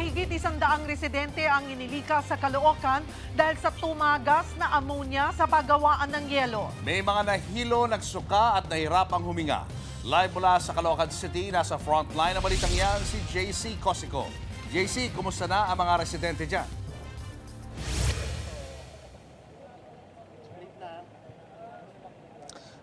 Mahigit 100 residente ang inilikas sa Caloocan dahil sa tumagas na ammonia sa paggawaan ng yelo. May mga nahilo, nagsuka at nahirapang huminga. Live mula sa Caloocan City, nasa frontline ng balitang yan si JC Cosico. JC, kumusta na ang mga residente dyan?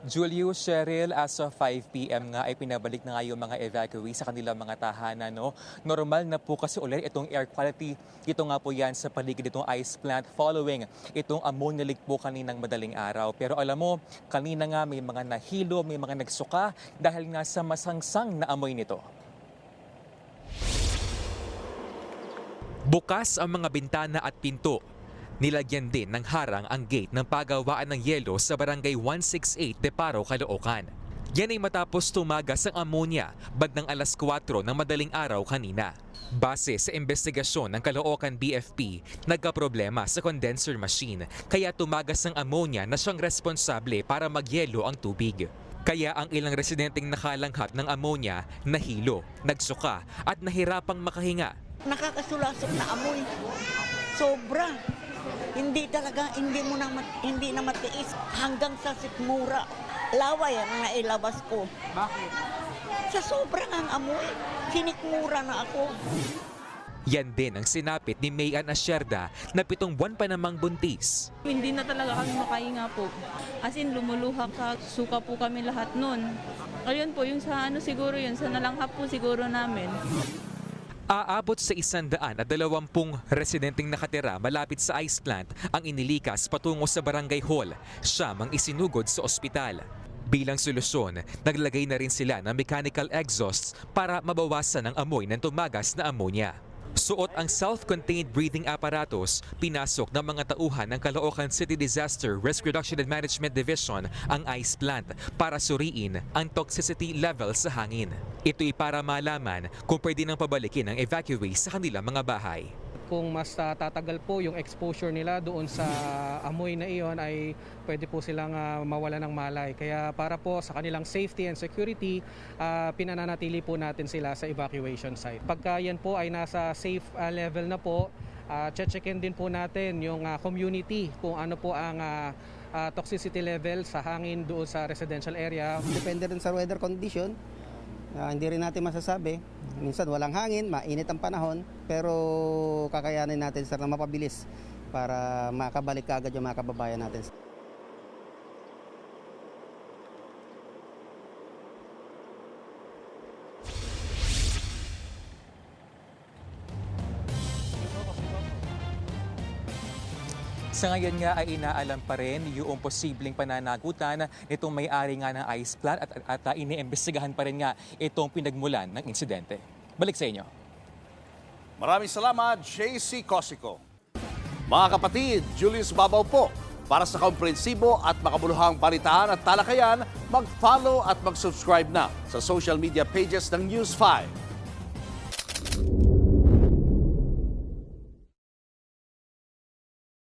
Julius, Cheryl, as of 5 p.m. nga ay pinabalik na nga yung mga evacuees sa kanilang mga tahanan. No? Normal na po kasi ulit itong air quality. Ito nga po yan sa paligid itong ice plant following itong ammonia leak po kaninang madaling araw. Pero alam mo, kanina nga may mga nahilo, may mga nagsuka dahil nga sa masangsang na amoy nito. Bukas ang mga bintana at pinto. Nilagyan din ng harang ang gate ng paggawaan ng yelo sa barangay 168 Deparo, Caloocan. Yan ay matapos tumagas ang ammonia bandang alas 4 ng madaling araw kanina. Base sa investigasyon ng Caloocan BFP, nagkaproblema sa condenser machine kaya tumagas ang ammonia na siyang responsable para magyelo ang tubig. Kaya ang ilang residenteng nakalanghap ng ammonia nahilo, nagsuka at nahirapang makahinga. Nakakasulasok na amoy. Sobra. Hindi na matiis hanggang sa sikmura. Laway ang nailabas ko. Bakit? Sa sobrang ang amoy, sinikmura na ako. Yan din ang sinapit ni Mayan Asierda na 7 buwan pa namang buntis. Hindi na talaga kami makahinga po. As in, lumuluha ka, suka po kami lahat nun. Ayun po, yung sa siguro yun, sa nalanghap po siguro namin. Aabot sa 120 residenteng nakatira malapit sa ice plant ang inilikas patungo sa barangay hall. Siyam ang isinugod sa ospital. Bilang solusyon, naglagay na rin sila ng mechanical exhausts para mabawasan ang amoy ng tumagas na ammonia. Suot ang self-contained breathing apparatus, pinasok ng mga tauhan ng Caloocan City Disaster Risk Reduction and Management Division ang ice plant para suriin ang toxicity level sa hangin. Ito'y para malaman kung pwede nang pabalikin ang evacuees sa kanilang mga bahay. Kung mas tatagal po yung exposure nila doon sa amoy na iyon ay pwede po silang mawala ng malay. Kaya para po sa kanilang safety and security, pinananatili po natin sila sa evacuation site. Pagka yan po ay nasa safe level na po, checkin din po natin yung community kung ano po ang toxicity level sa hangin doon sa residential area. Depende rin sa weather condition. Hindi rin natin masasabi. Minsan walang hangin, mainit ang panahon, pero kakayanin natin sir na mapabilis para makabalik kaagad yung mga kababayan natin. Sa ngayon nga ay inaalam pa rin yung posibleng pananagutan nitong may-ari nga ng ice plant at iniimbestigahan pa rin nga itong pinagmulan ng insidente. Balik sa inyo. Maraming salamat, JC Cosico. Mga kapatid, Julius Babaw po. Para sa komprehensibo at makabuluhang balitaan at talakayan, mag-follow at mag-subscribe na sa social media pages ng News 5.